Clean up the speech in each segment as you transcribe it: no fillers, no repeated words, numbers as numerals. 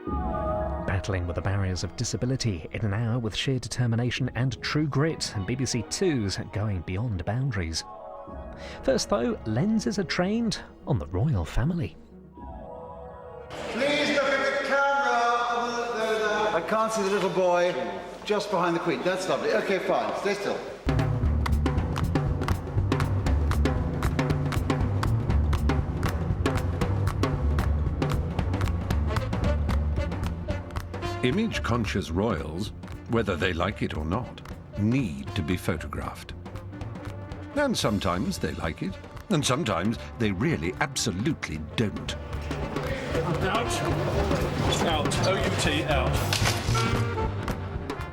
Battling with the barriers of disability in an hour with sheer determination and true grit, and BBC Two's Going Beyond Boundaries. First though, lenses are trained on the royal family. Please look at the camera. I can't see the little boy just behind the Queen. That's lovely. Okay, fine. Stay still. Image-conscious royals, whether they like it or not, need to be photographed. And sometimes they like it, and sometimes they really absolutely don't. Out. Out. O-U-T, out.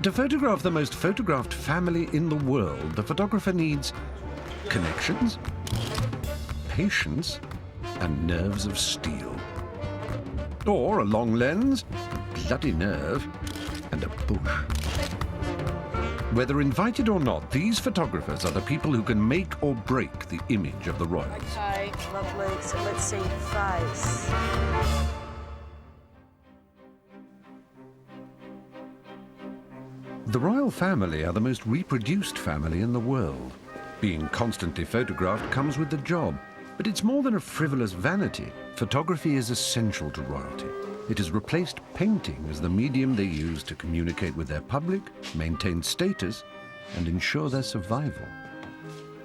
To photograph the most photographed family in the world, the photographer needs connections, patience, and nerves of steel. Or a long lens, a bloody nerve, and a bush. Whether invited or not, these photographers are the people who can make or break the image of the royals. Okay, lovely. So let's see face. The royal family are the most reproduced family in the world. Being constantly photographed comes with the job, but it's more than a frivolous vanity. Photography is essential to royalty. It has replaced painting as the medium they use to communicate with their public, maintain status, and ensure their survival.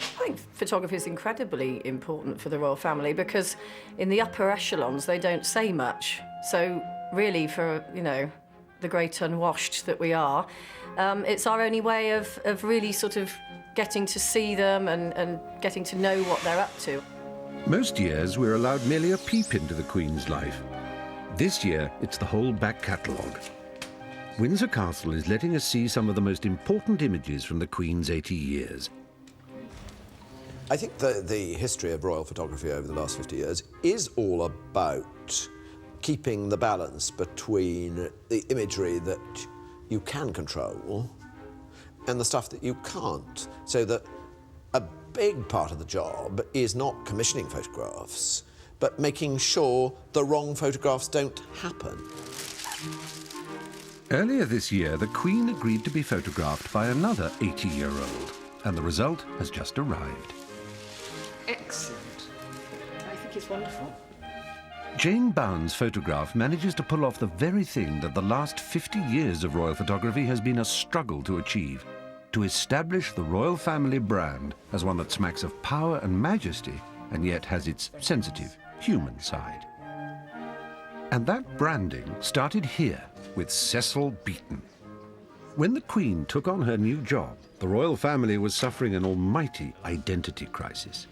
I think photography is incredibly important for the royal family because in the upper echelons they don't say much. So really for, you know, the great unwashed that we are, it's our only way of really sort of getting to see them and getting to know what they're up to. Most years we're allowed merely a peep into the Queen's life. This year, it's the whole back catalogue. Windsor Castle is letting us see some of the most important images from the Queen's 80 years. I think the history of royal photography over the last 50 years is all about keeping the balance between the imagery that you can control and the stuff that you can't. So that a big part of the job is not commissioning photographs, but making sure the wrong photographs don't happen. Earlier this year, the Queen agreed to be photographed by another 80-year-old, and the result has just arrived. Excellent. I think it's wonderful. Jane Bown's photograph manages to pull off the very thing that the last 50 years of royal photography has been a struggle to achieve: to establish the royal family brand as one that smacks of power and majesty, and yet has its sensitive, human side. And that branding started here with Cecil Beaton. When the Queen took on her new job, the royal family was suffering an almighty identity crisis.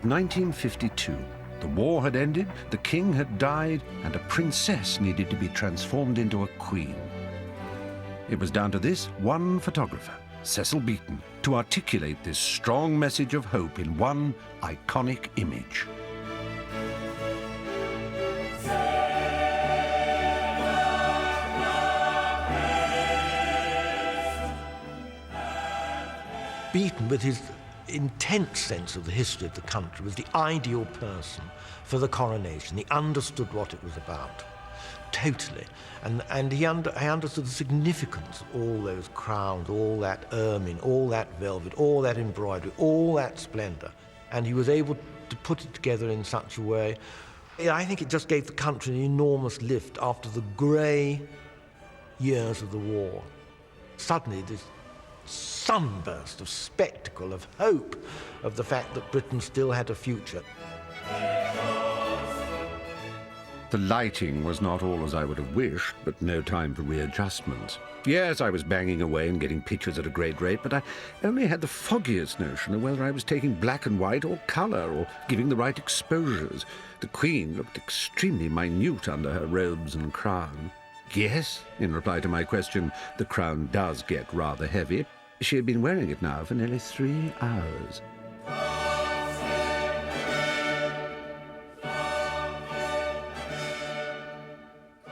1952. The war had ended, the king had died, and a princess needed to be transformed into a queen. It was down to this one photographer, Cecil Beaton, to articulate this strong message of hope in one iconic image. Beaton, with his intense sense of the history of the country, was the ideal person for the coronation. He understood what it was about, totally. And he understood the significance of all those crowns, all that ermine, all that velvet, all that embroidery, all that splendor. And he was able to put it together in such a way. I think it just gave the country an enormous lift after the grey years of the war. Suddenly, this sunburst of spectacle, of hope, of the fact that Britain still had a future. The lighting was not all as I would have wished, but no time for readjustments. Yes, I was banging away and getting pictures at a great rate, but I only had the foggiest notion of whether I was taking black and white or colour, or giving the right exposures. The Queen looked extremely minute under her robes and crown. Yes, in reply to my question, the crown does get rather heavy. She had been wearing it now for nearly 3 hours.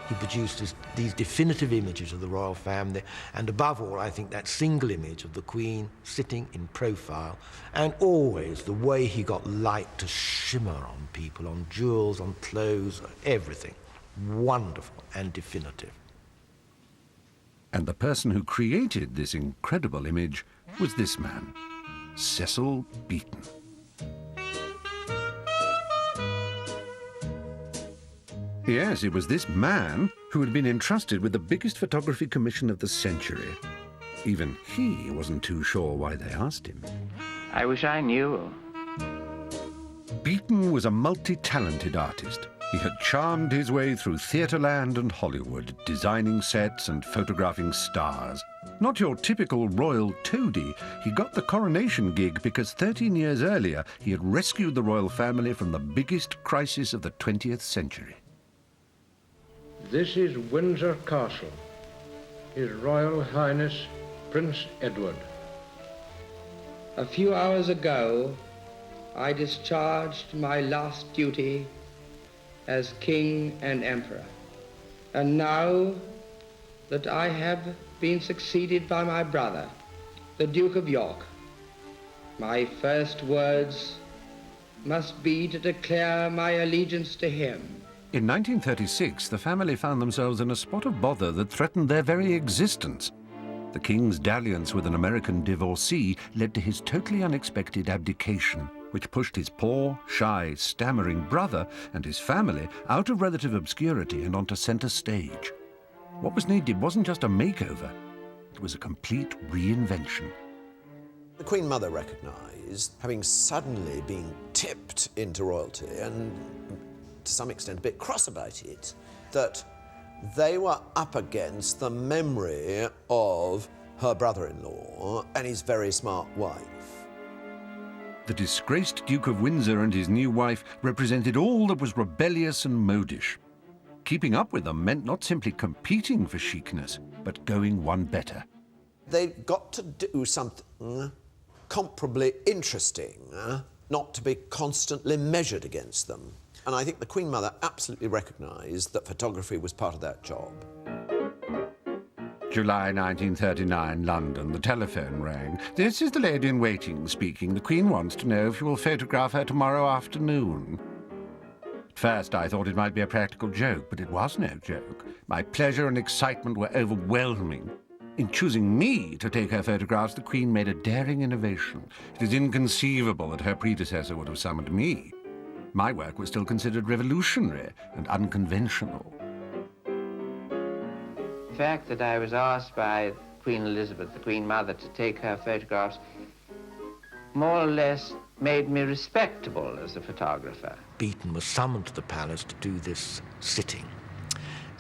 He produced these definitive images of the royal family, and above all, I think that single image of the Queen sitting in profile, and always the way he got light to shimmer on people, on jewels, on clothes, everything. wonderful and definitive. And the person who created this incredible image was this man, Cecil Beaton. Yes, it was this man who had been entrusted with the biggest photography commission of the century. Even he wasn't too sure why they asked him. I wish I knew. Beaton was a multi-talented artist. He had charmed his way through Theatreland and Hollywood, designing sets and photographing stars. Not your typical royal toady, he got the coronation gig because 13 years earlier he had rescued the royal family from the biggest crisis of the 20th century. This is Windsor Castle, His Royal Highness Prince Edward. A few hours ago, I discharged my last duty as King and Emperor. And now that I have been succeeded by my brother, the Duke of York, my first words must be to declare my allegiance to him. In 1936, the family found themselves in a spot of bother that threatened their very existence. The king's dalliance with an American divorcee led to his totally unexpected abdication, which pushed his poor, shy, stammering brother and his family out of relative obscurity and onto centre stage. What was needed wasn't just a makeover, it was a complete reinvention. The Queen Mother recognised, having suddenly been tipped into royalty and to some extent a bit cross about it, that they were up against the memory of her brother-in-law and his very smart wife. The disgraced Duke of Windsor and his new wife represented all that was rebellious and modish. Keeping up with them meant not simply competing for chicness, but going one better. They got to do something comparably interesting, not to be constantly measured against them. And I think the Queen Mother absolutely recognised that photography was part of that job. July 1939, London. The telephone rang. "This is the lady-in-waiting speaking. The Queen wants to know if you will photograph her tomorrow afternoon." At first I thought it might be a practical joke, but it was no joke. My pleasure and excitement were overwhelming. In choosing me to take her photographs, the Queen made a daring innovation. It is inconceivable that her predecessor would have summoned me. My work was still considered revolutionary and unconventional. The fact that I was asked by Queen Elizabeth, the Queen Mother, to take her photographs more or less made me respectable as a photographer. Beaton was summoned to the palace to do this sitting,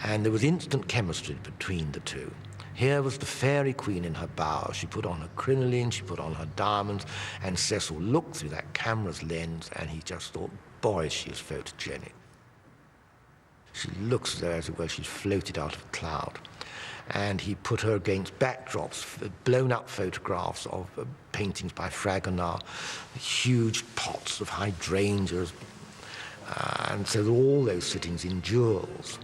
and there was instant chemistry between the two. Here was the fairy queen in her bower. She put on her crinoline, she put on her diamonds, and Cecil looked through that camera's lens and he just thought, boy, she is photogenic. She looks as though, as it were, she's floated out of a cloud. And he put her against backdrops, blown-up photographs of paintings by Fragonard, huge pots of hydrangeas, and so all those sittings in jewels.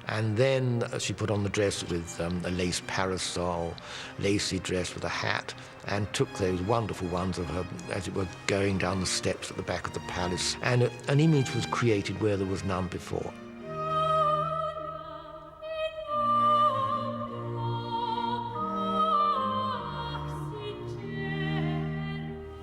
And then she put on the dress with a lace parasol, lacy dress with a hat, and took those wonderful ones of her, as it were, going down the steps at the back of the palace. And an image was created where there was none before.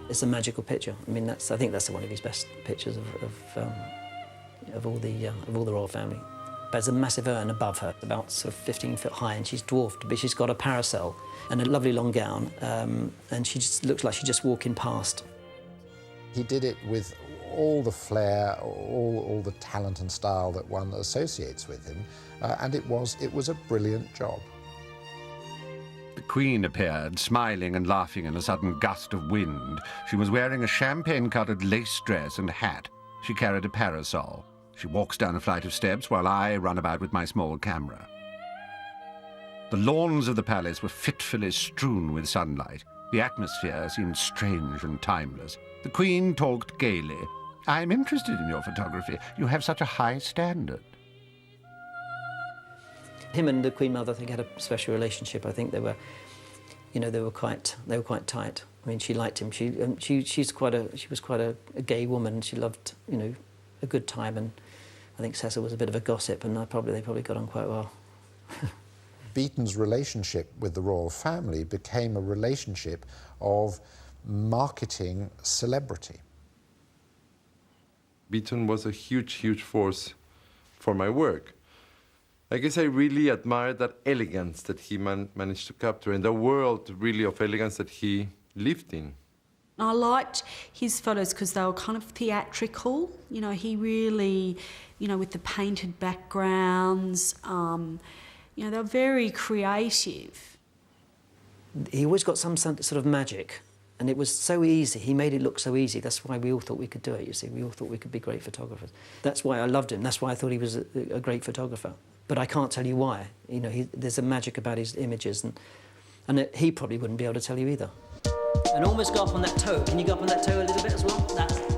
It's a magical picture. I mean, I think that's one of his best pictures of all the royal family. But there's a massive urn above her, about sort of 15 foot high, and she's dwarfed, but she's got a parasol and a lovely long gown, and she just looks like she's just walking past. He did it with all the flair, all the talent and style that one associates with him, and it was a brilliant job. The Queen appeared, smiling and laughing in a sudden gust of wind. She was wearing a champagne-coloured lace dress and hat. She carried a parasol. She walks down a flight of steps while I run about with my small camera. The lawns of the palace were fitfully strewn with sunlight. The atmosphere seemed strange and timeless. The Queen talked gaily. "I'm interested in your photography. You have such a high standard." Him and the Queen Mother, I think, had a special relationship. I think they were quite tight. I mean, she liked him. She was quite a gay woman. She loved, a good time, and I think Cecil was a bit of a gossip, and they probably got on quite well. Beaton's relationship with the royal family became a relationship of marketing celebrity. Beaton was a huge, huge force for my work. I guess I really admired that elegance that he managed to capture, and the world really of elegance that he lived in. I liked his photos because they were kind of theatrical. You know, he really, you know, with the painted backgrounds, you know, they're very creative. He always got some sort of magic, and it was so easy. He made it look so easy. That's why we all thought we could do it, you see. We all thought we could be great photographers. That's why I loved him. That's why I thought he was a great photographer. But I can't tell you why. You know, there's a magic about his images, and he probably wouldn't be able to tell you either. And almost go up on that toe. Can you go up on that toe a little bit as well? That's good.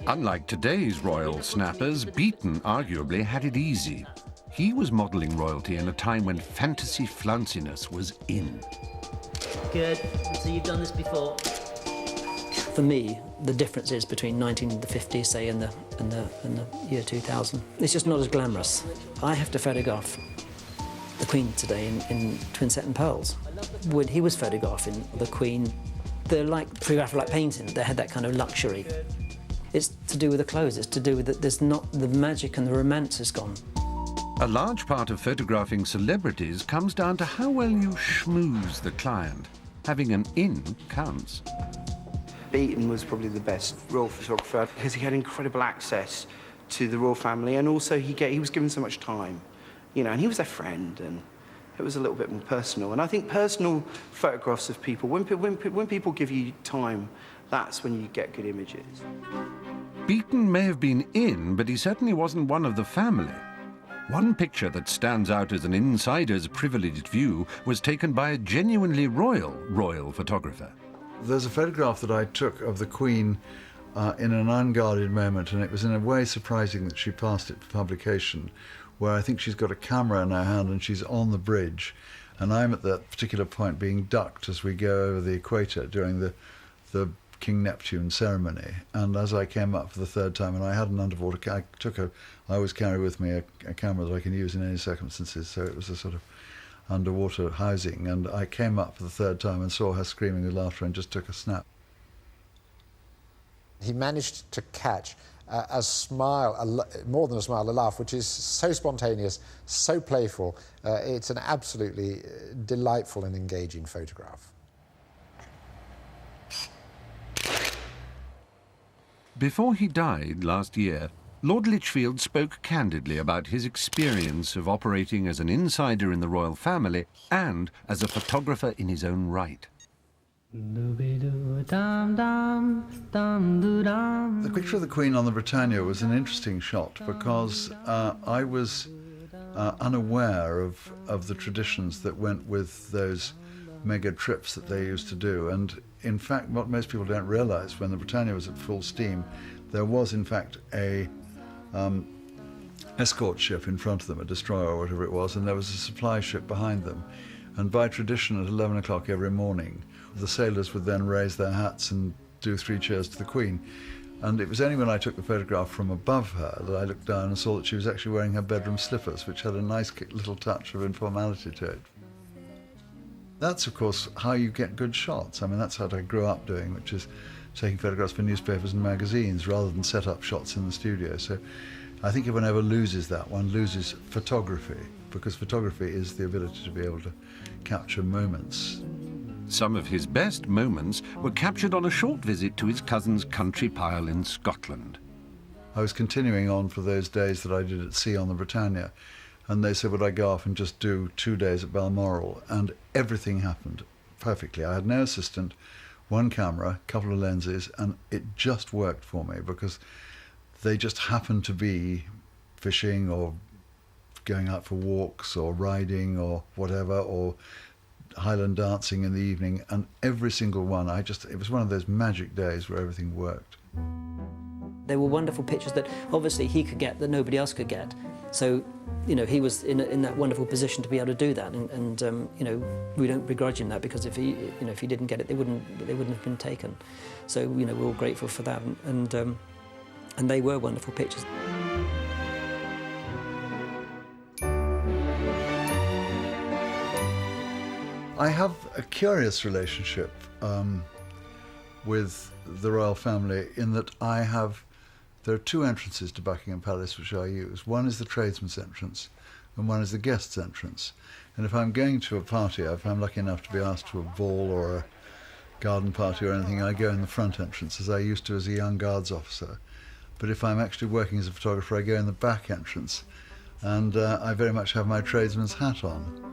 Unlike today's royal snappers, Beaton arguably had it easy. He was modelling royalty in a time when fantasy flounciness was in. Good. So you've done this before. For me, the difference is between 1950, say, and the year 2000. It's just not as glamorous. I have to photograph the Queen today in twin set and pearls. When he was photographing the Queen, they're like photographed like painting. They had that kind of luxury. It's to do with the clothes. It's to do with that. There's not the magic and the romance is gone. A large part of photographing celebrities comes down to how well you schmooze the client. Having an in counts. Beaton was probably the best royal photographer because he had incredible access to the royal family, and also he was given so much time, you know, and he was their friend, and it was a little bit more personal. And I think personal photographs of people, when people give you time, that's when you get good images. Beaton may have been in, but he certainly wasn't one of the family. One picture that stands out as an insider's privileged view was taken by a genuinely royal photographer. There's a photograph that I took of the Queen in an unguarded moment, and it was in a way surprising that she passed it for publication, where I think she's got a camera in her hand and she's on the bridge, and I'm at that particular point being ducked as we go over the equator during the King Neptune ceremony. And as I came up for the third time, and I had an underwater, I always carry with me a camera that I can use in any circumstances, so it was a sort of underwater housing, and I came up for the third time and saw her screaming with laughter and just took a snap. He managed to catch a smile, more than a smile, a laugh, which is so spontaneous, so playful. It's an absolutely delightful and engaging photograph. Before he died last year, Lord Lichfield spoke candidly about his experience of operating as an insider in the royal family and as a photographer in his own right. The picture of the Queen on the Britannia was an interesting shot because I was unaware of the traditions that went with those mega trips that they used to do. And in fact, what most people don't realise, when the Britannia was at full steam, there was in fact a escort ship in front of them, a destroyer or whatever it was, and there was a supply ship behind them. And by tradition, at 11 o'clock every morning, the sailors would then raise their hats and do 3 cheers to the Queen. And it was only when I took the photograph from above her that I looked down and saw that she was actually wearing her bedroom slippers, which had a nice little touch of informality to it. That's, of course, how you get good shots. I mean, that's what I grew up doing, which is taking photographs for newspapers and magazines rather than set up shots in the studio. So I think if one ever loses that, one loses photography, because photography is the ability to be able to capture moments. Some of his best moments were captured on a short visit to his cousin's country pile in Scotland. I was continuing on for those days that I did at sea on the Britannia, and they said, would I go off and just do 2 days at Balmoral? And everything happened perfectly. I had no assistant, 1 camera, a couple of lenses, and it just worked for me because they just happened to be fishing or going out for walks or riding or whatever, or Highland dancing in the evening, and every single one, it was one of those magic days where everything worked. They were wonderful pictures that obviously he could get that nobody else could get. So, you know, he was in that wonderful position to be able to do that, and you know, we don't begrudge him that, because if he didn't get it, they wouldn't have been taken. So, you know, we're all grateful for that, and they were wonderful pictures. I have a curious relationship with the royal family in that there are two entrances to Buckingham Palace which I use. One is the tradesman's entrance and one is the guest's entrance. And if I'm going to a party, if I'm lucky enough to be asked to a ball or a garden party or anything, I go in the front entrance, as I used to as a young guards officer. But if I'm actually working as a photographer, I go in the back entrance, and I very much have my tradesman's hat on.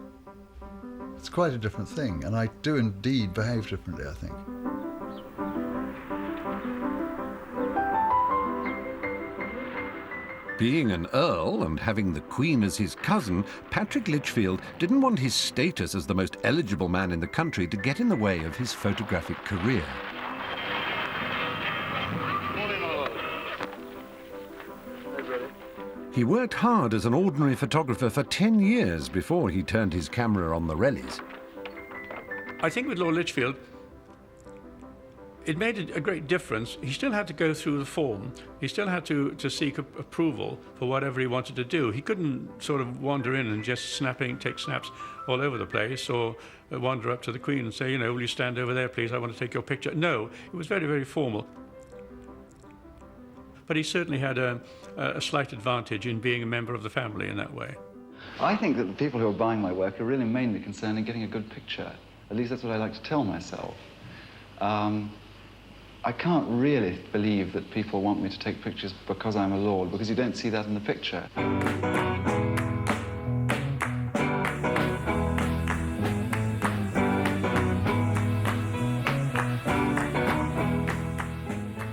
It's quite a different thing, and I do indeed behave differently, I think. Being an earl and having the Queen as his cousin, Patrick Lichfield didn't want his status as the most eligible man in the country to get in the way of his photographic career. He worked hard as an ordinary photographer for 10 years before he turned his camera on the Rellies. I think with Lord Lichfield, it made a great difference. He still had to go through the form. He still had to seek approval for whatever he wanted to do. He couldn't sort of wander in and just take snaps all over the place, or wander up to the Queen and say, you know, will you stand over there, please? I want to take your picture. No, it was very, very formal. But he certainly had a slight advantage in being a member of the family in that way. I think that the people who are buying my work are really mainly concerned in getting a good picture. At least that's what I like to tell myself. I can't really believe that people want me to take pictures because I'm a lord, because you don't see that in the picture.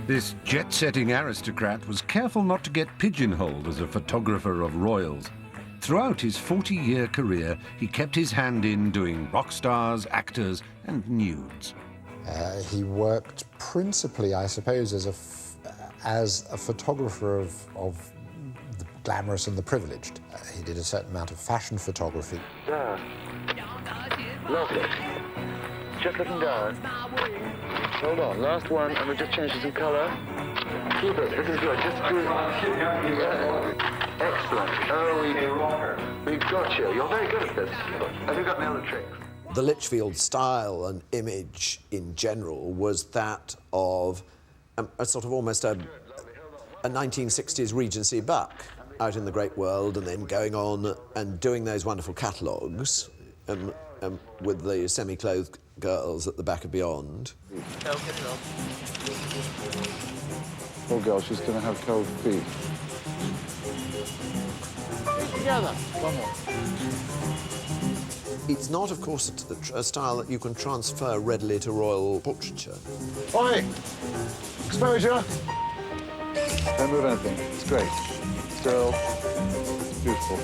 This jet-setting aristocrat was careful not to get pigeonholed as a photographer of royals. Throughout his 40-year career, he kept his hand in doing rock stars, actors, and nudes. He worked principally, I suppose, as a photographer of the glamorous and the privileged. He did a certain amount of fashion photography. There. Lovely. Just looking down. Hold on, last one, and we'll just change to some colour. Keep it, this is good. Just do excellent. Oh, we've got you. You're very good at this. Have you got any other tricks? The Lichfield style and image in general was that of a sort of almost a 1960s Regency buck out in the great world, and then going on and doing those wonderful catalogues with the semi-clothed girls at the back of Beyond. Poor girl, she's going to have cold feet. Together. One more. It's not, of course, a style that you can transfer readily to royal portraiture. Oi! Exposure! Don't move anything. It's great. Still. It's beautiful.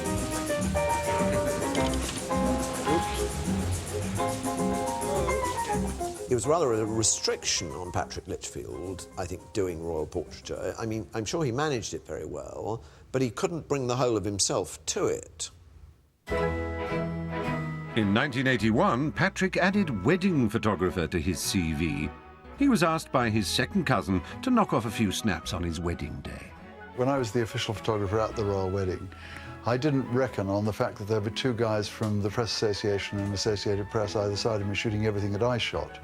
It was rather a restriction on Patrick Lichfield, I think, doing royal portraiture. I mean, I'm sure he managed it very well, but he couldn't bring the whole of himself to it. In 1981, Patrick added wedding photographer to his CV. He was asked by his second cousin to knock off a few snaps on his wedding day. When I was the official photographer at the royal wedding, I didn't reckon on the fact that there were two guys from the Press Association and Associated Press either side of me shooting everything that I shot.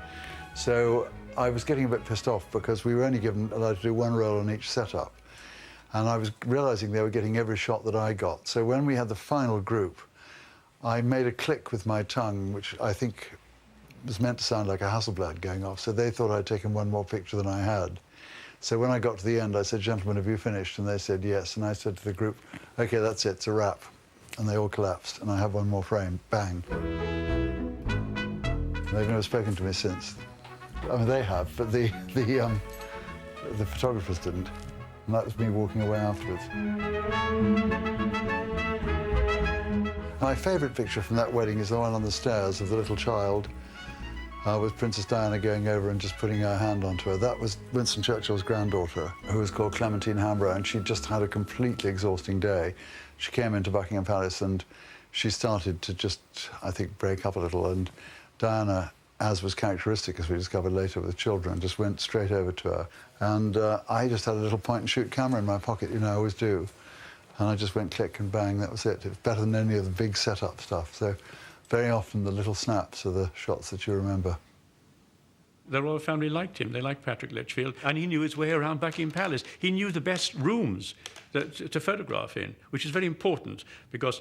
So I was getting a bit pissed off because we were only allowed to do one roll on each setup. And I was realizing they were getting every shot that I got. So when we had the final group, I made a click with my tongue, which I think was meant to sound like a Hasselblad going off. So they thought I'd taken one more picture than I had. So when I got to the end, I said, "Gentlemen, have you finished?" And they said, "Yes." And I said to the group, "OK, that's it, it's a wrap." And they all collapsed, and I have one more frame. Bang. They've never spoken to me since. I mean, they have, but the photographers didn't. And that was me walking away afterwards. My favourite picture from that wedding is the one on the stairs of the little child with Princess Diana going over and just putting her hand onto her. That was Winston Churchill's granddaughter, who was called Clementine Hambro, and she'd just had a completely exhausting day. She came into Buckingham Palace and she started to just, I think, break up a little, and Diana, as was characteristic, as we discovered later with children, just went straight over to her. And I just had a little point-and-shoot camera in my pocket, you know, I always do. And I just went click and bang, that was it. It was better than any of the big setup stuff. So very often the little snaps are the shots that you remember. The royal family liked him. They liked Patrick Litchfield, and he knew his way around Buckingham Palace. He knew the best rooms to photograph in, which is very important because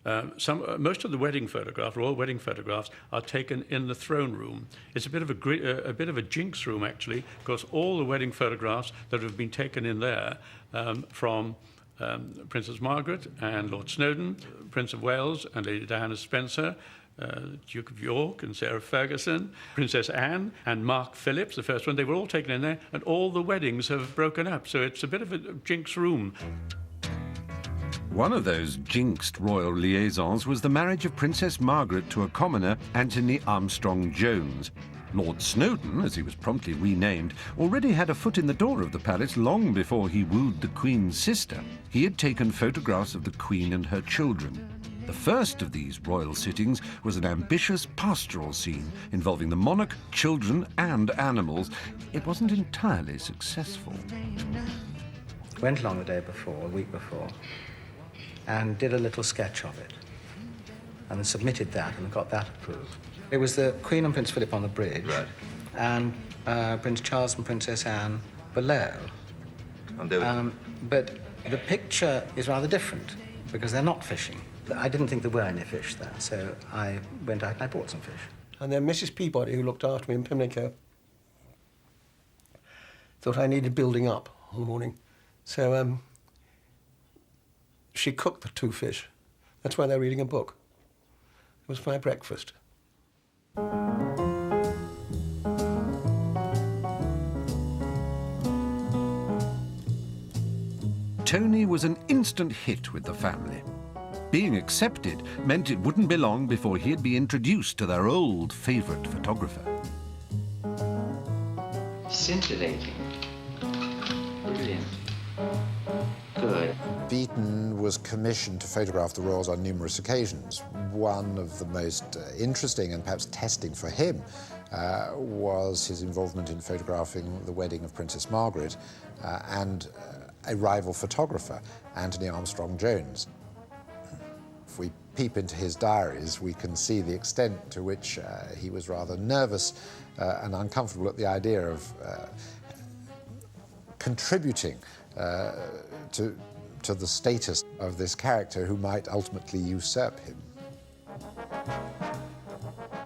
most of the wedding photographs, royal wedding photographs, are taken in the throne room. It's a bit of a jinx room, actually, because all the wedding photographs that have been taken in there from Princess Margaret and Lord Snowdon, Prince of Wales and Lady Diana Spencer, Duke of York and Sarah Ferguson, Princess Anne and Mark Phillips, the first one, they were all taken in there, and all the weddings have broken up, so it's a bit of a jinx room. One of those jinxed royal liaisons was the marriage of Princess Margaret to a commoner, Anthony Armstrong-Jones. Lord Snowdon, as he was promptly renamed, already had a foot in the door of the palace long before he wooed the Queen's sister. He had taken photographs of the Queen and her children. The first of these royal sittings was an ambitious pastoral scene involving the monarch, children and animals. It wasn't entirely successful. Went along the day before, a week before, and did a little sketch of it, and submitted that and got that approved. It was the Queen and Prince Philip on the bridge, right, and Prince Charles and Princess Anne below. But the picture is rather different because they're not fishing. I didn't think there were any fish there, so I went out and I bought some fish. And then Mrs. Peabody, who looked after me in Pimlico, thought I needed building up on the morning. So she cooked the 2 fish. That's why they're reading a book. It was my breakfast. Tony was an instant hit with the family. Being accepted meant it wouldn't be long before he'd be introduced to their old favourite photographer. Scintillating. Brilliant. Good. Beaton was commissioned to photograph the royals on numerous occasions. One of the most interesting and perhaps testing for him was his involvement in photographing the wedding of Princess Margaret and a rival photographer, Anthony Armstrong-Jones. If we peep into his diaries, we can see the extent to which he was rather nervous and uncomfortable at the idea of contributing to the status of this character who might ultimately usurp him.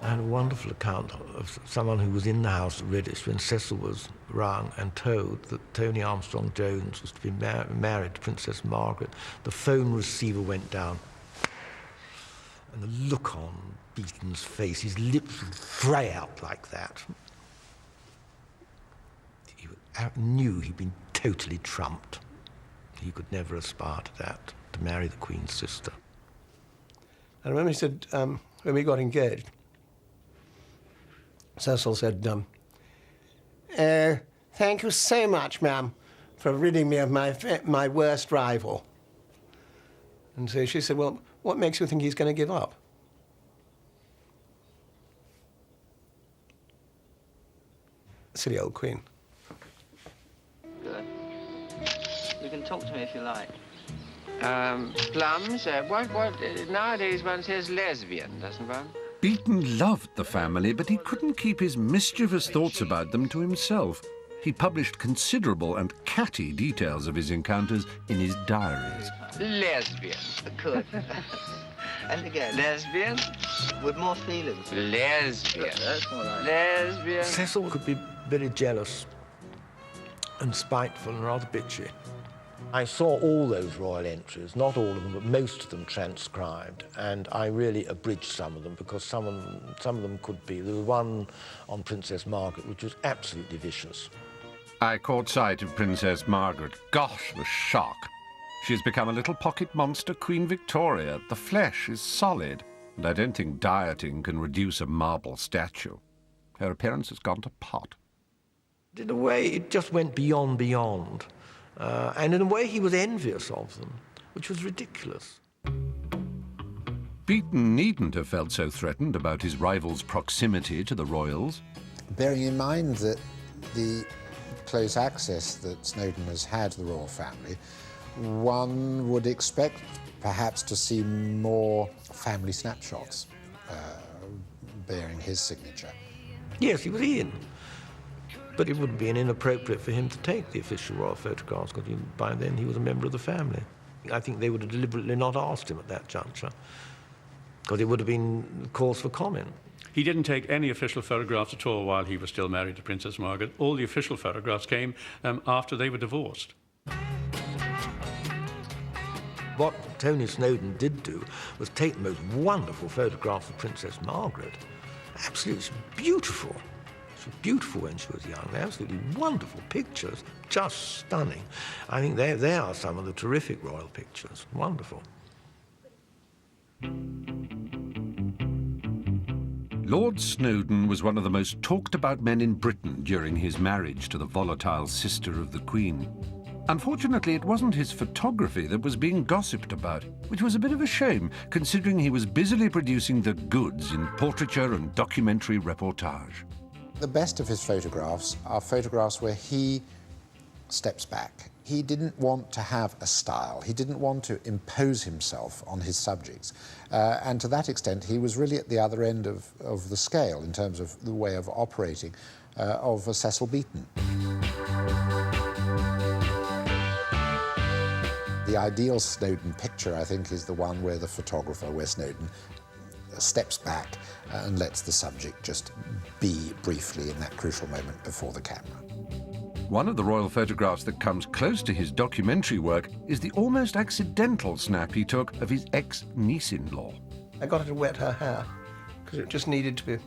I had a wonderful account of someone who was in the house at Redditch when Cecil was rung and told that Tony Armstrong-Jones was to be married to Princess Margaret. The phone receiver went down, and the look on Beaton's face, his lips would fray out like that. He knew he'd been totally trumped. He could never aspire to that, to marry the Queen's sister. I remember he said, when we got engaged, Cecil said, thank you so much, ma'am, for ridding me of my worst rival. And so she said, well, what makes you think he's going to give up? Silly old Queen. Good. You can talk to me if you like. Plums? Nowadays one says lesbian, doesn't one? Beaton loved the family, but he couldn't keep his mischievous thoughts about them to himself. He published considerable and catty details of his encounters in his diaries. Lesbian. Good. And again. Lesbian? With more feelings. Lesbian. That's more like Lesbian. Cecil could be very jealous and spiteful and rather bitchy. I saw all those royal entries, not all of them, but most of them transcribed, and I really abridged some of them because some of them could be. There was one on Princess Margaret which was absolutely vicious. I caught sight of Princess Margaret. Gosh, the shock. She's become a little pocket monster Queen Victoria. The flesh is solid. And I don't think dieting can reduce a marble statue. Her appearance has gone to pot. In a way, it just went beyond. And in a way, he was envious of them, which was ridiculous. Beaton needn't have felt so threatened about his rival's proximity to the royals. Bearing in mind that the close access that Snowdon has had to the royal family, one would expect perhaps to see more family snapshots bearing his signature. Yes, he was in. But it wouldn't be inappropriate for him to take the official royal photographs, because by then he was a member of the family. I think they would have deliberately not asked him at that juncture, because it would have been cause for comment. He didn't take any official photographs at all while he was still married to Princess Margaret. All the official photographs came after they were divorced. What Tony Snowdon did do was take the most wonderful photographs of Princess Margaret. Absolutely beautiful. She was beautiful when she was young. Absolutely wonderful pictures, just stunning. I think they are some of the terrific royal pictures. Wonderful. Lord Snowdon was one of the most talked-about men in Britain during his marriage to the volatile sister of the Queen. Unfortunately, it wasn't his photography that was being gossiped about, which was a bit of a shame, considering he was busily producing the goods in portraiture and documentary reportage. The best of his photographs are photographs where he steps back. He didn't want to have a style. He didn't want to impose himself on his subjects. And to that extent, he was really at the other end of the scale in terms of the way of operating of a Cecil Beaton. The ideal Snowdon picture, I think, is the one where the photographer, where Snowdon steps back and lets the subject just be briefly in that crucial moment before the camera. One of the royal photographs that comes close to his documentary work is the almost accidental snap he took of his ex-niece-in-law. I got her to wet her hair because it just needed to be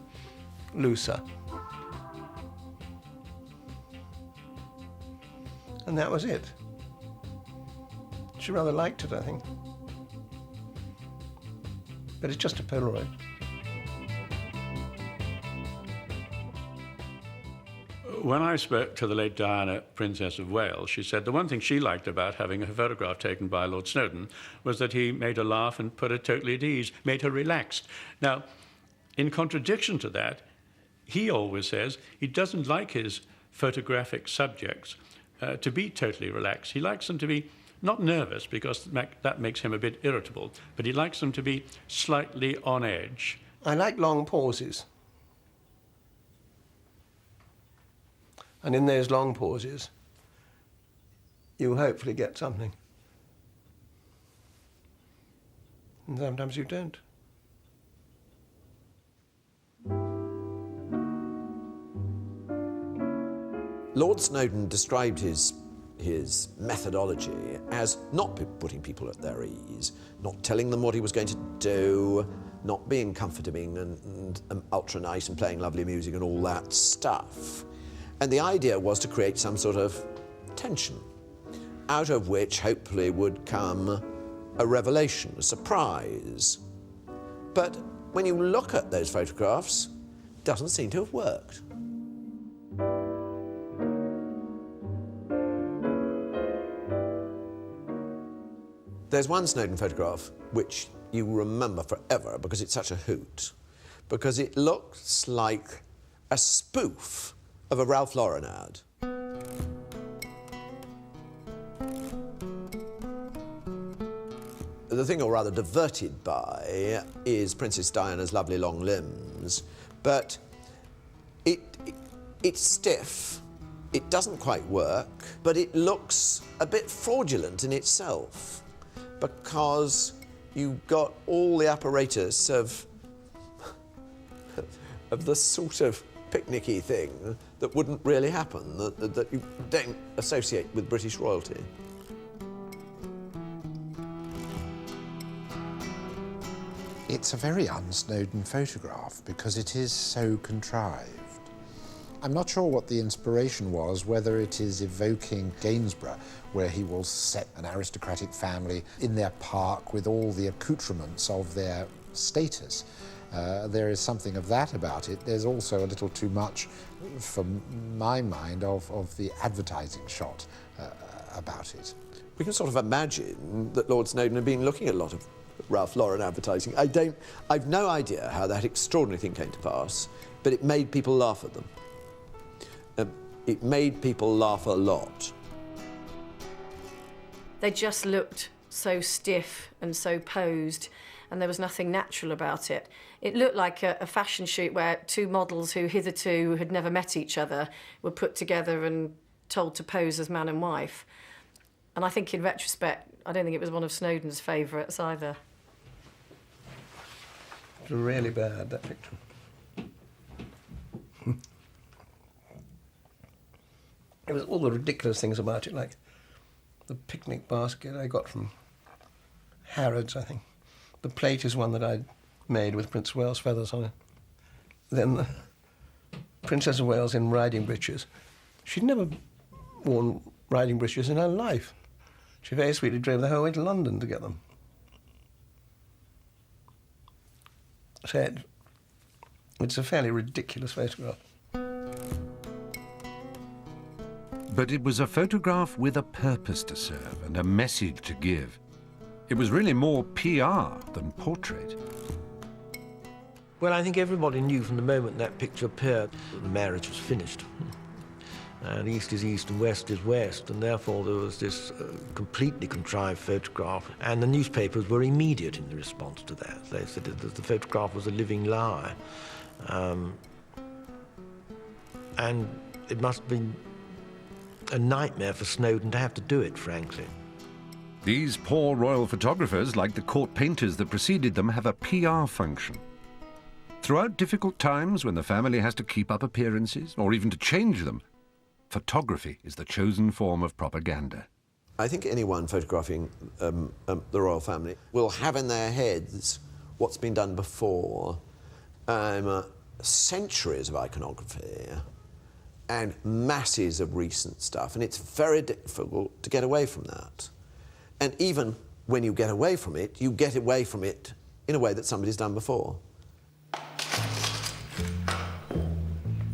looser. And that was it. She rather liked it, I think. But it's just a Polaroid. When I spoke to the late Diana, Princess of Wales, she said the one thing she liked about having a photograph taken by Lord Snowdon was that he made her laugh and put her totally at ease, made her relaxed. Now, in contradiction to that, he always says he doesn't like his photographic subjects to be totally relaxed. He likes them to be not nervous, because that makes him a bit irritable, but he likes them to be slightly on edge. I like long pauses. And in those long pauses, you hopefully get something. And sometimes you don't. Lord Snowdon described his methodology as not putting people at their ease, not telling them what he was going to do, not being comforting and ultra nice and playing lovely music and all that stuff. And the idea was to create some sort of tension, out of which hopefully would come a revelation, a surprise. But when you look at those photographs, it doesn't seem to have worked. There's one Snowdon photograph which you remember forever because it's such a hoot, because it looks like a spoof of a Ralph Lauren ad. The thing you're rather diverted by is Princess Diana's lovely long limbs, but it's stiff, it doesn't quite work, but it looks a bit fraudulent in itself, because you've got all the apparatus of the sort of picnicky thing that wouldn't really happen, that you don't associate with British royalty. It's a very un-Snowdon photograph because it is so contrived. I'm not sure what the inspiration was, whether it is evoking Gainsborough, where he will set an aristocratic family in their park with all the accoutrements of their status. There is something of that about it. There's also a little too much, for my mind, of the advertising shot about it. We can sort of imagine that Lord Snowdon had been looking at a lot of Ralph Lauren advertising. I've no idea how that extraordinary thing came to pass, but it made people laugh at them. It made people laugh a lot. They just looked so stiff and so posed, and there was nothing natural about it. It looked like a fashion shoot where two models who hitherto had never met each other were put together and told to pose as man and wife. And I think in retrospect, I don't think it was one of Snowdon's favourites either. It was really bad, that picture. It was all the ridiculous things about it, like the picnic basket I got from Harrods, I think. The plate is one that I'd made with Prince of Wales feathers on it. Then the Princess of Wales in riding breeches. She'd never worn riding breeches in her life. She very sweetly drove the whole way to London to get them. So it's a fairly ridiculous photograph. But it was a photograph with a purpose to serve and a message to give. It was really more PR than portrait. Well, I think everybody knew from the moment that picture appeared that the marriage was finished. And East is East and West is West, and therefore there was this completely contrived photograph. And the newspapers were immediate in the response to that. They said that the photograph was a living lie. And it must have been a nightmare for Snowdon to have to do it, frankly. These poor royal photographers, like the court painters that preceded them, have a PR function. Throughout difficult times when the family has to keep up appearances, or even to change them, photography is the chosen form of propaganda. I think anyone photographing the royal family will have in their heads what's been done before, centuries of iconography, and masses of recent stuff, and it's very difficult to get away from that. And even when you get away from it, you get away from it in a way that somebody's done before.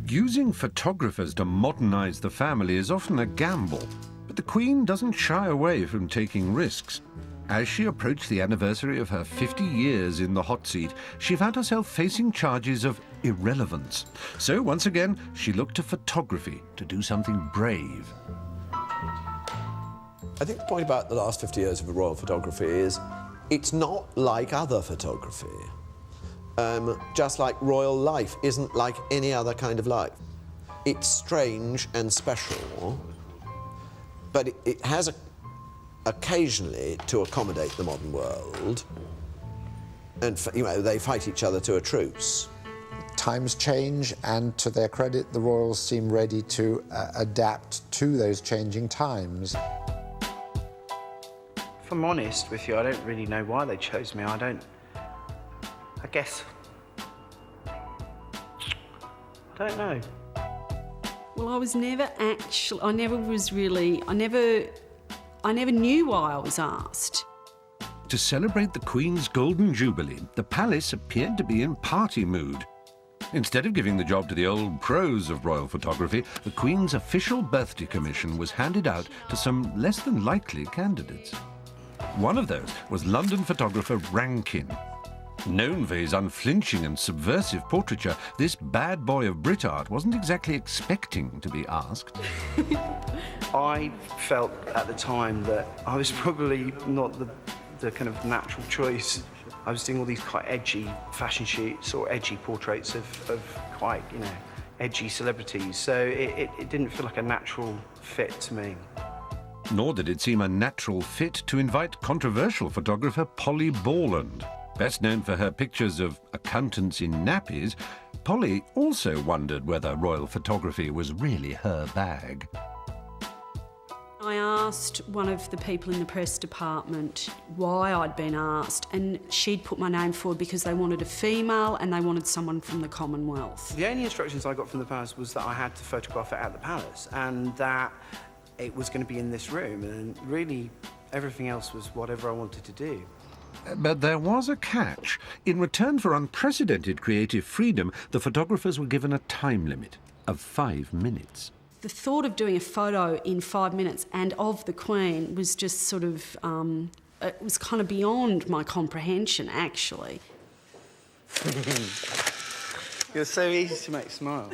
Using photographers to modernise the family is often a gamble, but the Queen doesn't shy away from taking risks. As she approached the anniversary of her 50 years in the hot seat, she found herself facing charges of irrelevance. So once again, she looked to photography to do something brave. I think the point about the last 50 years of royal photography is it's not like other photography. Just like royal life isn't like any other kind of life. It's strange and special, but it has occasionally to accommodate the modern world, and they fight each other to a truce. Times change, and to their credit, the royals seem ready to adapt to those changing times. If I'm honest with you, I don't really know why they chose me. I guess... I don't know. Well, I was never actually... I never knew why I was asked. To celebrate the Queen's Golden Jubilee, the palace appeared to be in party mood. Instead of giving the job to the old pros of royal photography, the Queen's official birthday commission was handed out to some less than likely candidates. One of those was London photographer Rankin. Known for his unflinching and subversive portraiture, this bad boy of Brit art wasn't exactly expecting to be asked. I felt at the time that I was probably not the kind of natural choice. I was doing all these quite edgy fashion shoots or edgy portraits of quite, edgy celebrities. So it didn't feel like a natural fit to me. Nor did it seem a natural fit to invite controversial photographer Polly Borland. Best known for her pictures of accountants in nappies, Polly also wondered whether royal photography was really her bag. I asked one of the people in the press department why I'd been asked, and she'd put my name forward because they wanted a female and they wanted someone from the Commonwealth. The only instructions I got from the palace was that I had to photograph it at the palace and that it was going to be in this room, and really everything else was whatever I wanted to do. But there was a catch. In return for unprecedented creative freedom, the photographers were given a time limit of 5 minutes. The thought of doing a photo in 5 minutes and of the Queen was just sort of, it was kind of beyond my comprehension, actually. You're so easy to make smile.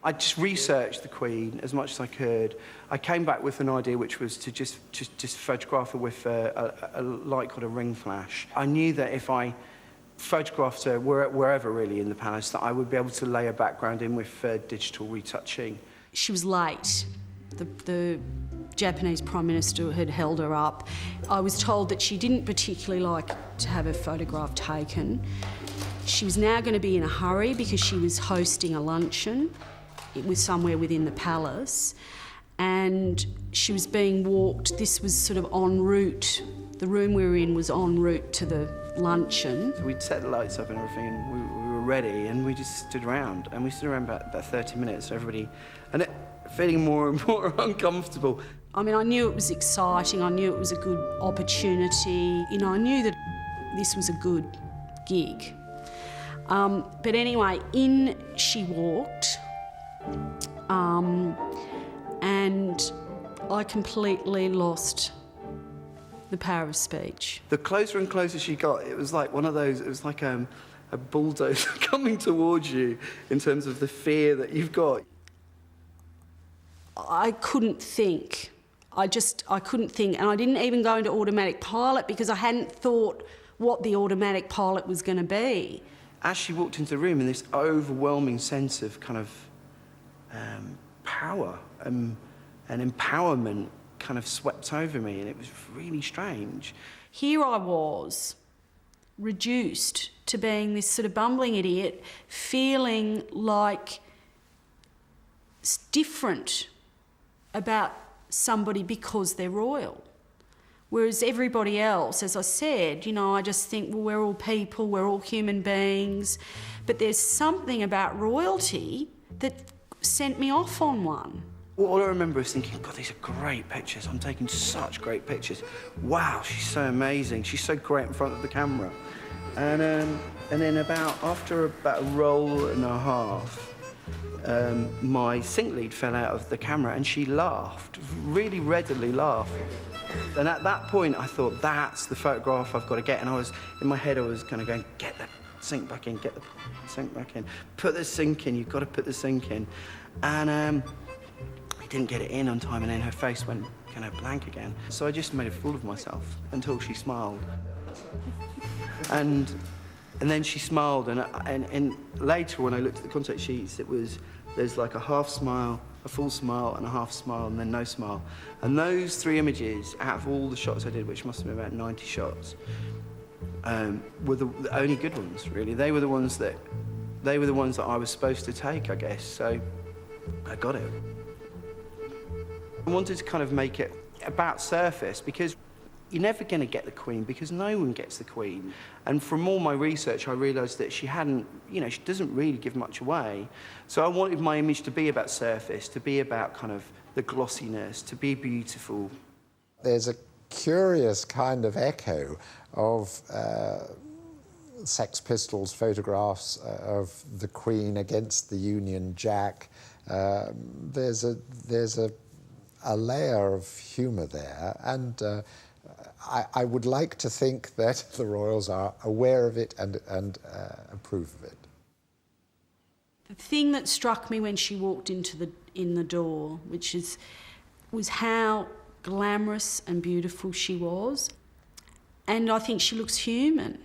I just researched the Queen as much as I could. I came back with an idea which was to just photograph her with a light called a ring flash. I knew that if I photographed her wherever really in the palace, that I would be able to lay a background in with digital retouching. She was late. The Japanese Prime Minister had held her up. I was told that she didn't particularly like to have her photograph taken. She was now going to be in a hurry because she was hosting a luncheon. It was somewhere within the palace, and she was being walked. This was sort of en route. The room we were in was en route to the luncheon. So we'd set the lights up and everything, and we were ready, and we just stood around. And we stood around about 30 minutes, everybody, and feeling more and more uncomfortable. I mean, I knew it was exciting. I knew it was a good opportunity. You know, I knew that this was a good gig. But anyway, in she walked. And I completely lost the power of speech. The closer and closer she got, it was like one of those, it was like a bulldozer coming towards you in terms of the fear that you've got. I couldn't think. I couldn't think, and I didn't even go into automatic pilot because I hadn't thought what the automatic pilot was going to be. As she walked into the room, in this overwhelming sense of kind of power and empowerment kind of swept over me, and it was really strange. Here I was, reduced to being this sort of bumbling idiot, feeling like it's different about somebody because they're royal. Whereas everybody else, as I said, you know, I just think, well, we're all people, we're all human beings. But there's something about royalty that sent me off on one. Well, all I remember is thinking, God, these are great pictures. I'm taking such great pictures. Wow, she's so amazing. She's so great in front of the camera. And then after about a roll and a half, my sync lead fell out of the camera and she laughed, really readily laughed. And at that point, I thought, that's the photograph I've got to get. And in my head, I was kind of going, get the sync back in, get the sync back in. Put the sync in, you've got to put the sync in. And I didn't get it in on time, and then her face went kind of blank again. So I just made a fool of myself until she smiled. And then she smiled, and later when I looked at the contact sheets, there's like a half smile, a full smile, and a half smile, and then no smile. And those 3 images, out of all the shots I did, which must have been about 90 shots, were the only good ones, really. They were the ones that I was supposed to take, I guess. So I got it. I wanted to kind of make it about surface, because you're never going to get the Queen, because no one gets the Queen. And from all my research, I realised that she doesn't really give much away. So I wanted my image to be about surface, to be about kind of the glossiness, to be beautiful. There's a curious kind of echo of Sex Pistols photographs of the Queen against the Union Jack. There's a layer of humour there, and I would like to think that the royals are aware of it and approve of it. The thing that struck me when she walked in the door, was how glamorous and beautiful she was, and I think she looks human.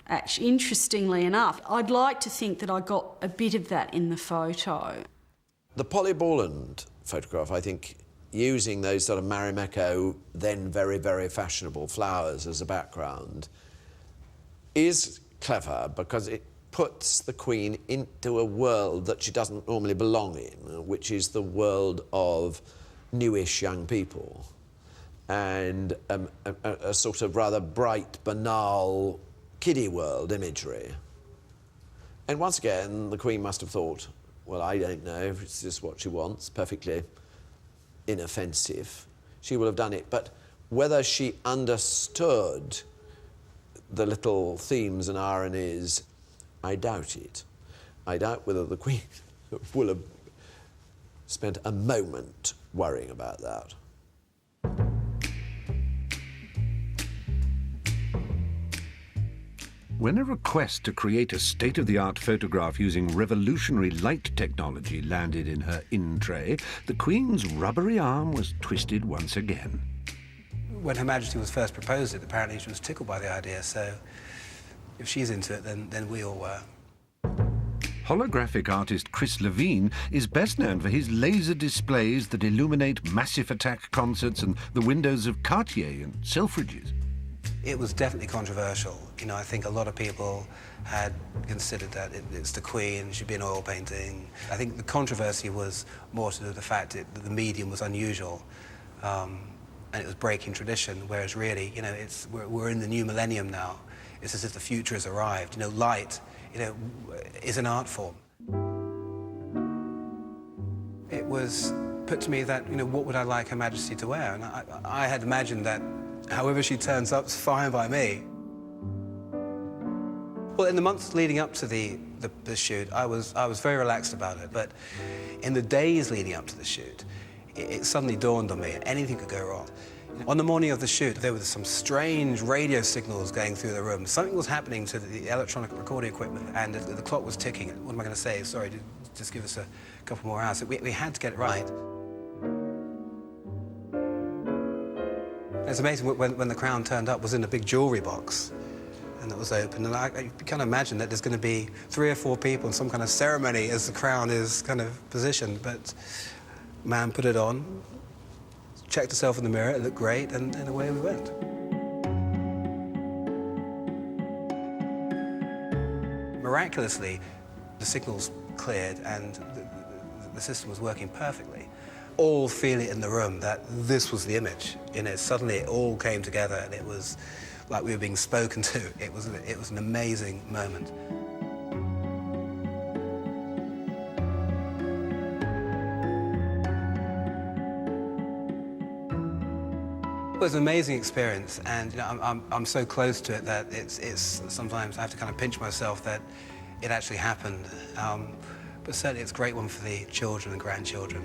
Actually, interestingly enough, I'd like to think that I got a bit of that in the photo. The Polly Borland photograph, I think, using those sort of Marimekko, then very, very fashionable flowers as a background, is clever because it puts the Queen into a world that she doesn't normally belong in, which is the world of newish young people, and a sort of rather bright, banal, kiddie world imagery. And once again, the Queen must have thought, well, I don't know if it's just what she wants, perfectly inoffensive. She will have done it. But whether she understood the little themes and ironies, I doubt it. I doubt whether the Queen will have spent a moment worrying about that. When a request to create a state-of-the-art photograph using revolutionary light technology landed in her in-tray, the Queen's rubbery arm was twisted once again. When Her Majesty was first proposed it, apparently she was tickled by the idea, so if she's into it, then we all were. Holographic artist Chris Levine is best known for his laser displays that illuminate Massive Attack concerts and the windows of Cartier and Selfridges. It was definitely controversial. You know, I think a lot of people had considered that it's the Queen, it should be an oil painting. I think the controversy was more to do with the fact that the medium was unusual, and it was breaking tradition, whereas really, you know, we're in the new millennium now. It's as if the future has arrived. You know, light, you know, is an art form. It was put to me that, you know, what would I like Her Majesty to wear? And I had imagined that however she turns up's fine by me. Well, in the months leading up to the shoot, I was very relaxed about it. But in the days leading up to the shoot, it suddenly dawned on me anything could go wrong. On the morning of the shoot, there were some strange radio signals going through the room. Something was happening to the electronic recording equipment, and the clock was ticking. What am I going to say? Sorry, just give us a couple more hours. We had to get it right. It's amazing when the crown turned up, was in a big jewellery box, and it was open. And I kind of imagine that there's going to be 3 or 4 people in some kind of ceremony as the crown is kind of positioned. But man put it on, checked herself in the mirror, it looked great, and away we went. Miraculously, the signals cleared and the system was working perfectly. All feel it in the room that this was the image. You know, suddenly it all came together and it was like we were being spoken to. It was an amazing moment. It was an amazing experience, and you know, I'm so close to it that it's sometimes I have to kind of pinch myself that it actually happened. But certainly it's a great one for the children and grandchildren.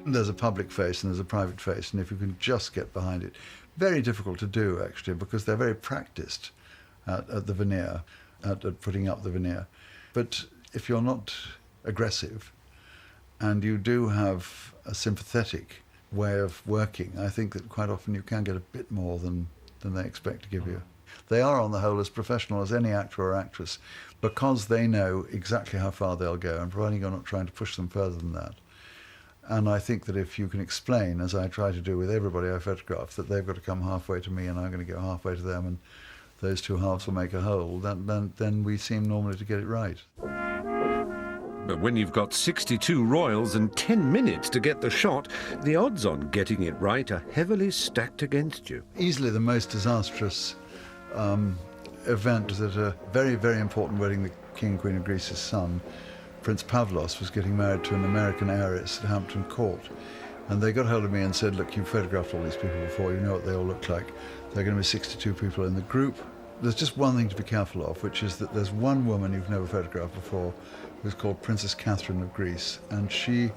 There's a public face and there's a private face, and if you can just get behind it, very difficult to do actually, because they're very practiced at the veneer, at putting up the veneer. But if you're not aggressive and you do have a sympathetic way of working, I think that quite often you can get a bit more than they expect to give you. They are on the whole as professional as any actor or actress because they know exactly how far they'll go, and providing you're not trying to push them further than that. And I think that if you can explain, as I try to do with everybody I photograph, that they've got to come halfway to me and I'm going to go halfway to them, and those two halves will make a whole, then we seem normally to get it right. But when you've got 62 royals and 10 minutes to get the shot, the odds on getting it right are heavily stacked against you. Easily the most disastrous event was at a very, very important wedding, the King and Queen of Greece's son, Prince Pavlos, was getting married to an American heiress at Hampton Court. And they got hold of me and said, look, you've photographed all these people before, you know what they all look like. There are going to be 62 people in the group. There's just one thing to be careful of, which is that there's one woman you've never photographed before who's called Princess Catherine of Greece, and she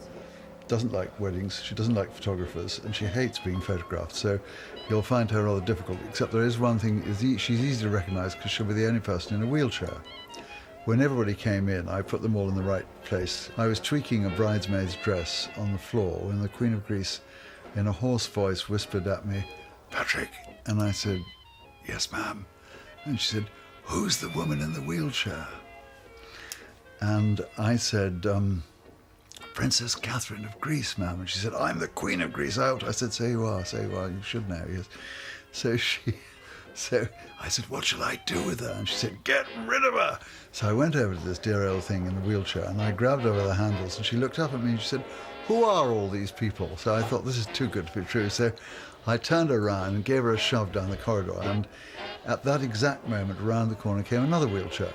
doesn't like weddings, she doesn't like photographers, and she hates being photographed. So you'll find her rather difficult, except there is one thing, she's easy to recognize because she'll be the only person in a wheelchair. When everybody came in, I put them all in the right place. I was tweaking a bridesmaid's dress on the floor when the Queen of Greece, in a hoarse voice, whispered at me, "Patrick." And I said, "Yes, ma'am." And she said, "Who's the woman in the wheelchair?" And I said, "Princess Catherine of Greece, ma'am." And she said, "I'm the Queen of Greece." I said, "So you are, you should know, yes." So I said, "What shall I do with her?" And she said, "Get rid of her." So I went over to this dear old thing in the wheelchair and I grabbed over the handles, and she looked up at me and she said, "Who are all these people?" So I thought, this is too good to be true. So I turned her around and gave her a shove down the corridor, and at that exact moment, around the corner came another wheelchair.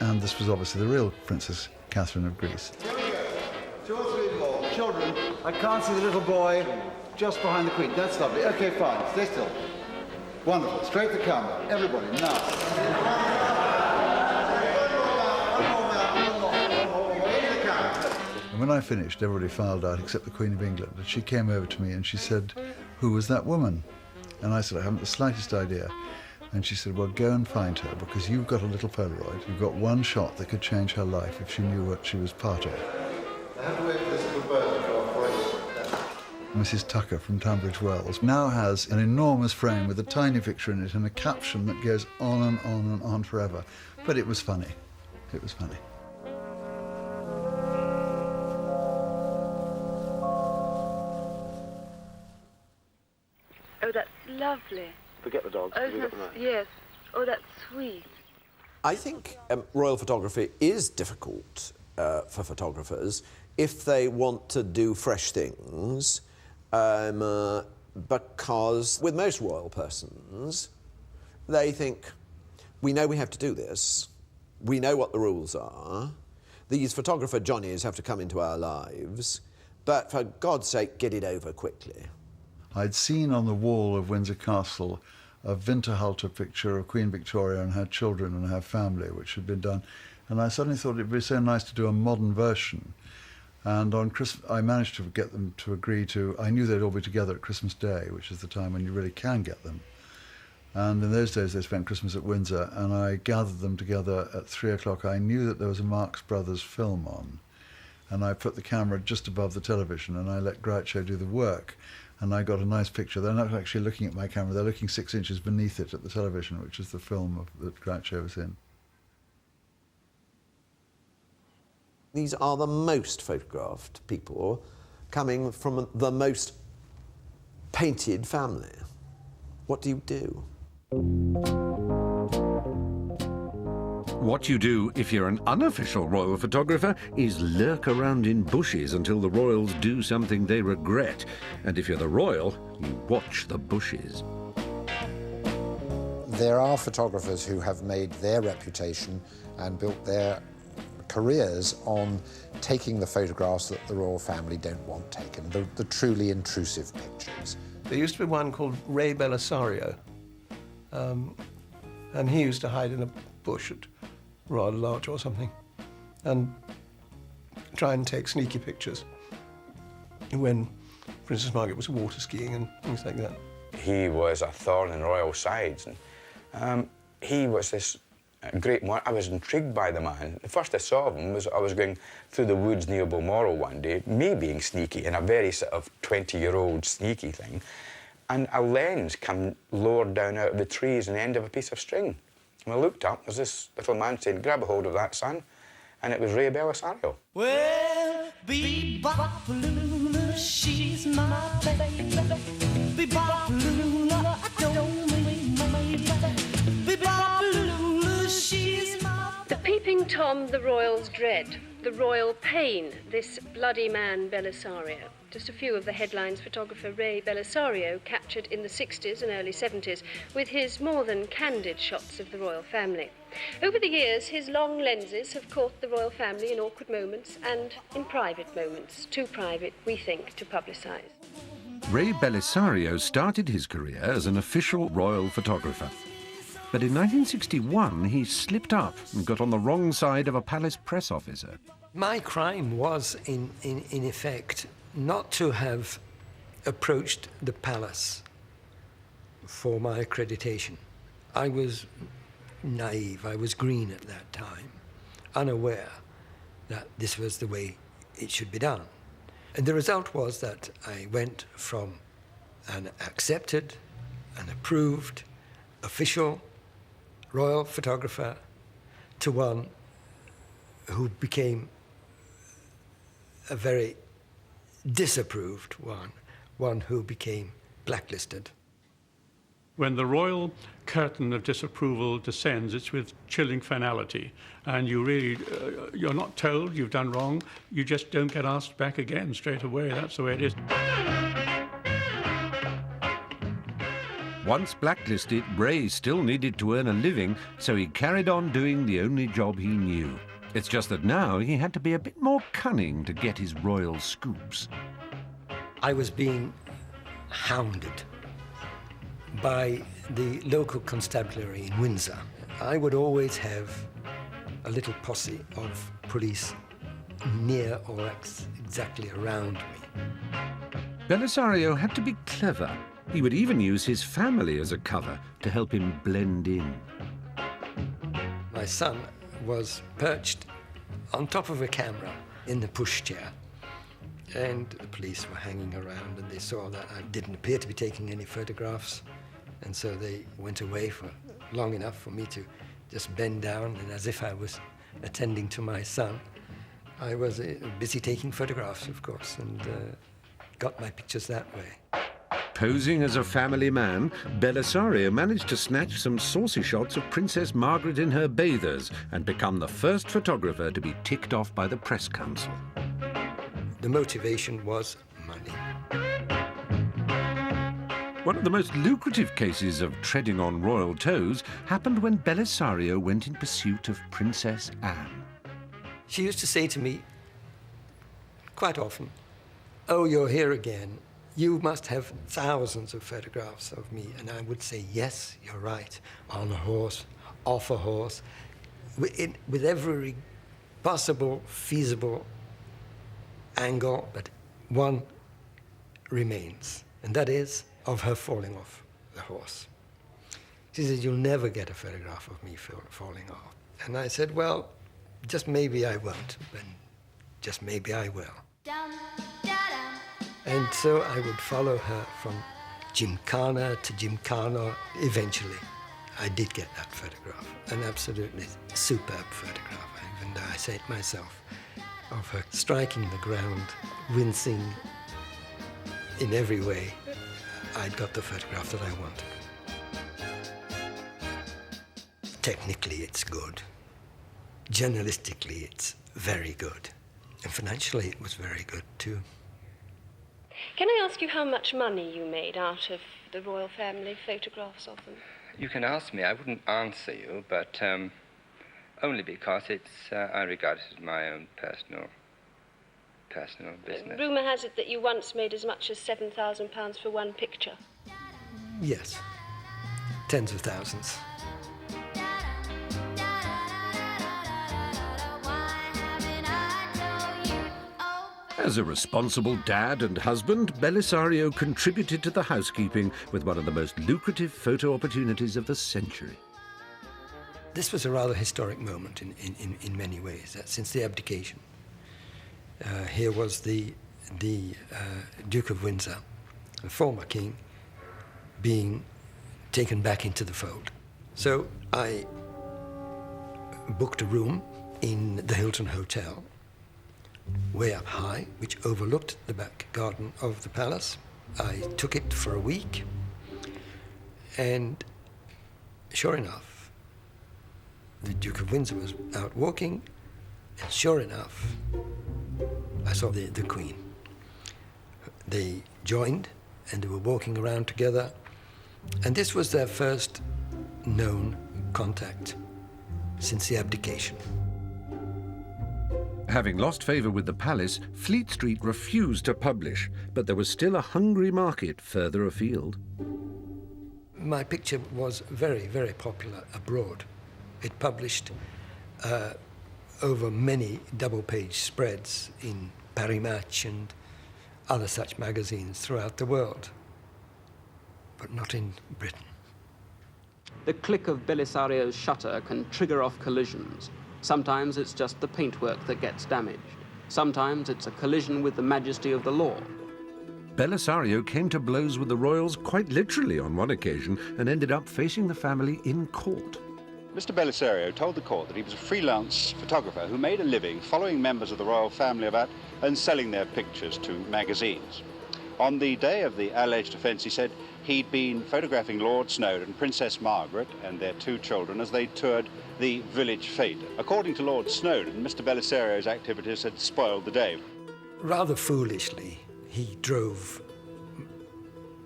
And this was obviously the real Princess Catherine of Greece. Here we go. 2 or 3 more. Children, I can't see the little boy just behind the Queen. That's lovely. Okay, fine. Stay still. Wonderful. Straight to camera. Everybody, now. And when I finished, everybody filed out except the Queen of England. And she came over to me and she said, "Who was that woman?" And I said, "I haven't the slightest idea." And she said, "Well, go and find her, because you've got a little Polaroid. You've got one shot that could change her life if she knew what she was part of." I have to wait for this little bird to go off for it. Mrs. Tucker from Tunbridge Wells now has an enormous frame with a tiny picture in it and a caption that goes on and on and on forever. But it was funny. It was funny. Oh, that's lovely. Forget the dogs. Oh, yes. Oh, that's sweet. I think royal photography is difficult for photographers if they want to do fresh things, because with most royal persons, they think, we know we have to do this, we know what the rules are, these photographer Johnnies have to come into our lives, but for God's sake, get it over quickly. I'd seen on the wall of Windsor Castle a Winterhalter picture of Queen Victoria and her children and her family, which had been done, and I suddenly thought it'd be so nice to do a modern version. And on Christmas, I managed to get them to agree to, I knew they'd all be together at Christmas Day, which is the time when you really can get them. And in those days, they spent Christmas at Windsor, and I gathered them together at 3 o'clock. I knew that there was a Marx Brothers film on, and I put the camera just above the television, and I let Groucho do the work. And I got a nice picture. They're not actually looking at my camera, they're looking 6 inches beneath it at the television, which is the film that Groucho was in. These are the most photographed people coming from the most painted family. What do you do? What you do if you're an unofficial royal photographer is lurk around in bushes until the royals do something they regret. And if you're the royal, you watch the bushes. There are photographers who have made their reputation and built their careers on taking the photographs that the royal family don't want taken, the truly intrusive pictures. There used to be one called Ray Belisario, and he used to hide in a bush at Royal Lodge or something and try and take sneaky pictures when Princess Margaret was water skiing and things like that. He was a thorn in royal sides, and he was this great man. I was intrigued by the man. The first I saw him was I was going through the woods near Balmoral one day, me being sneaky in a very sort of 20-year-old sneaky thing, and a lens came lowered down out of the trees on the end of a piece of string. And I looked up, there's this little man saying, "Grab a hold of that, son," and it was Ray Belisario. Well, Bebop-a-Lula, she's my baby. Bebop-a-Lula, I don't mean my baby. Bebop-a-Lula, she's my The Peeping Tom the Royals dread, the royal pain, this bloody man Belisario. Just a few of the headlines photographer Ray Belisario captured in the 60s and early 70s with his more than candid shots of the royal family. Over the years, his long lenses have caught the royal family in awkward moments and in private moments, too private, we think, to publicise. Ray Belisario started his career as an official royal photographer. But in 1961, he slipped up and got on the wrong side of a palace press officer. My crime was, in effect, not to have approached the palace for my accreditation. I was naive, I was green at that time, unaware that this was the way it should be done. And the result was that I went from an accepted, an approved, official royal photographer to one who became a very disapproved one who became blacklisted. When the royal curtain of disapproval descends, it's with chilling finality, and you really, you're not told you've done wrong, you just don't get asked back again straight away. That's the way it is. Once blacklisted, Ray still needed to earn a living, so he carried on doing the only job he knew. It's just that now he had to be a bit more cunning to get his royal scoops. I was being hounded by the local constabulary in Windsor. I would always have a little posse of police near or exactly around me. Belisario had to be clever. He would even use his family as a cover to help him blend in. My son was perched on top of a camera in the pushchair, and the police were hanging around, and they saw that I didn't appear to be taking any photographs, and so they went away for long enough for me to just bend down, and as if I was attending to my son, I was busy taking photographs, of course, and got my pictures that way. Posing as a family man, Belisario managed to snatch some saucy shots of Princess Margaret in her bathers and become the first photographer to be ticked off by the Press Council. The motivation was money. One of the most lucrative cases of treading on royal toes happened when Belisario went in pursuit of Princess Anne. She used to say to me quite often, "Oh, you're here again. You must have thousands of photographs of me." And I would say, "Yes, you're right. On a horse, off a horse, with every possible, feasible angle, but one remains, and that is of her falling off the horse." She said, "You'll never get a photograph of me falling off." And I said, "Well, just maybe I won't, and just maybe I will." And so I would follow her from Gymkhana to Gymkhana. Eventually, I did get that photograph, an absolutely superb photograph. Even though I say it myself, of her striking the ground, wincing in every way. I'd got the photograph that I wanted. Technically, it's good. Journalistically, it's very good. And financially, it was very good, too. Can I ask you how much money you made out of the royal family photographs of them? You can ask me. I wouldn't answer you, but only because I regard it as my own personal business. Rumour has it that you once made as much as £7,000 for one picture. Yes. Tens of thousands. As a responsible dad and husband, Belisario contributed to the housekeeping with one of the most lucrative photo opportunities of the century. This was a rather historic moment in many ways, since the abdication. Here was the Duke of Windsor, the former king, being taken back into the fold. So I booked a room in the Hilton Hotel, way up high, which overlooked the back garden of the palace. I took it for a week, and sure enough, the Duke of Windsor was out walking, and sure enough, I saw the Queen. They joined, and they were walking around together, and this was their first known contact since the abdication. Having lost favour with the palace, Fleet Street refused to publish, but there was still a hungry market further afield. My picture was very, very popular abroad. It published over many double-page spreads in Paris Match and other such magazines throughout the world, but not in Britain. The click of Belisario's shutter can trigger off collisions. Sometimes it's just the paintwork that gets damaged. Sometimes it's a collision with the majesty of the law. Belisario came to blows with the royals quite literally on one occasion and ended up facing the family in court. Mr. Belisario told the court that he was a freelance photographer who made a living following members of the royal family about and selling their pictures to magazines. On the day of the alleged offence, he said he'd been photographing Lord Snowdon, Princess Margaret and their two children as they toured the village fete. According to Lord Snowdon, Mr. Belisario's activities had spoiled the day. Rather foolishly, he drove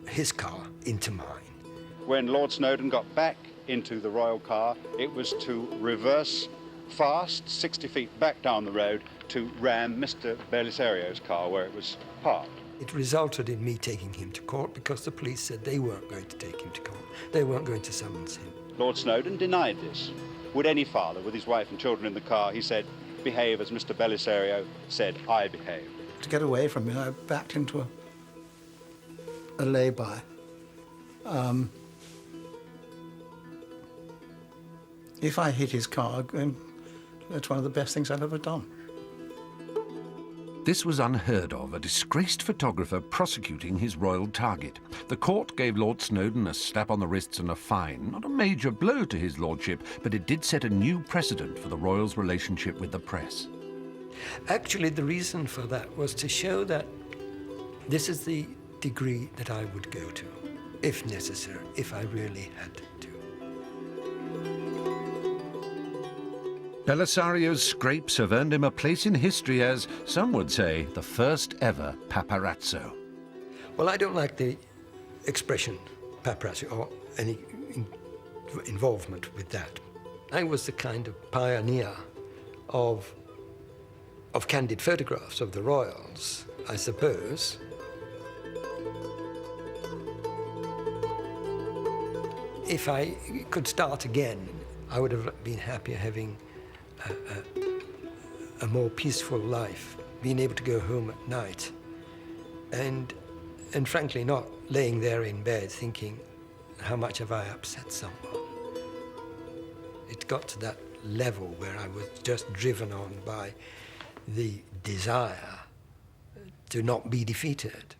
his car into mine. When Lord Snowdon got back into the royal car, it was to reverse fast, 60 feet back down the road to ram Mr. Bellisario's car where it was parked. It resulted in me taking him to court because the police said they weren't going to take him to court. They weren't going to summons him. Lord Snowdon denied this. Would any father with his wife and children in the car, he said, behave as Mr. Bellisario said I behaved? To get away from him, I backed into a lay-by. If I hit his car, that's one of the best things I've ever done. This was unheard of, a disgraced photographer prosecuting his royal target. The court gave Lord Snowdon a slap on the wrists and a fine, not a major blow to his lordship, but it did set a new precedent for the royals' relationship with the press. Actually, the reason for that was to show that this is the degree that I would go to, if necessary, if I really had to. Bellisario's scrapes have earned him a place in history as, some would say, the first ever paparazzo. Well, I don't like the expression paparazzi or any involvement with that. I was the kind of pioneer of candid photographs of the royals, I suppose. If I could start again, I would have been happier having a more peaceful life, being able to go home at night, and frankly not laying there in bed thinking, how much have I upset someone? It got to that level where I was just driven on by the desire to not be defeated.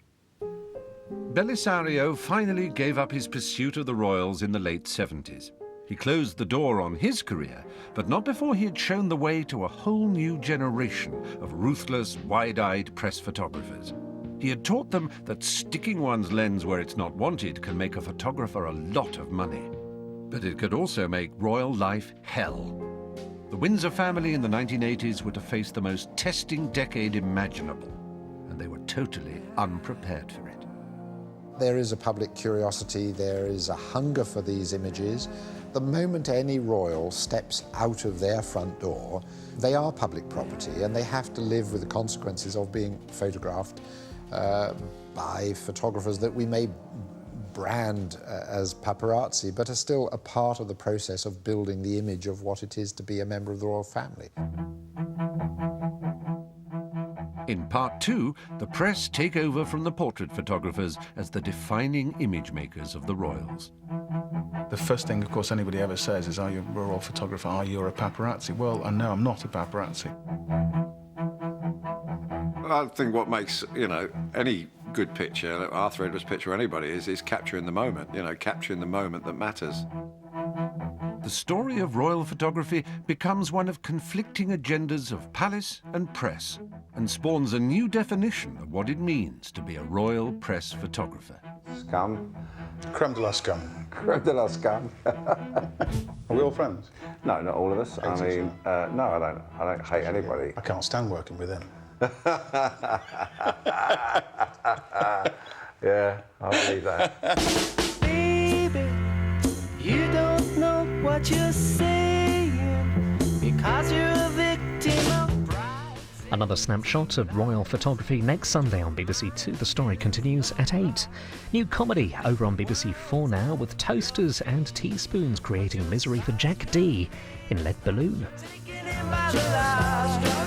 Bellisario finally gave up his pursuit of the royals in the late 70s. He closed the door on his career, but not before he had shown the way to a whole new generation of ruthless, wide-eyed press photographers. He had taught them that sticking one's lens where it's not wanted can make a photographer a lot of money. But it could also make royal life hell. The Windsor family in the 1980s were to face the most testing decade imaginable, and they were totally unprepared for it. There is a public curiosity, there is a hunger for these images. The moment any royal steps out of their front door, they are public property and they have to live with the consequences of being photographed by photographers that we may brand as paparazzi, but are still a part of the process of building the image of what it is to be a member of the royal family. In part 2, the press take over from the portrait photographers as the defining image makers of the royals. The first thing, of course, anybody ever says is, are you a royal photographer? Are you a paparazzi? Well, no, I'm not a paparazzi. I think what makes, any good picture, Arthur Edwards' picture, anybody, is capturing the moment, capturing the moment that matters. The story of royal photography becomes one of conflicting agendas of palace and press, and spawns a new definition of what it means to be a royal press photographer. Scum. Creme de la scum. Creme de la scum. Are we all friends? No, not all of us. I mean, no, I don't hate anybody. I can't stand working with him. Yeah, I believe that. Baby, you don't know what you're saying because you're a victim of pride. Another snapshot of royal photography next Sunday on BBC Two. The story continues at 8. New comedy over on BBC 4 now, with toasters and teaspoons creating misery for Jack Dee in Lead Balloon. Taken in by the last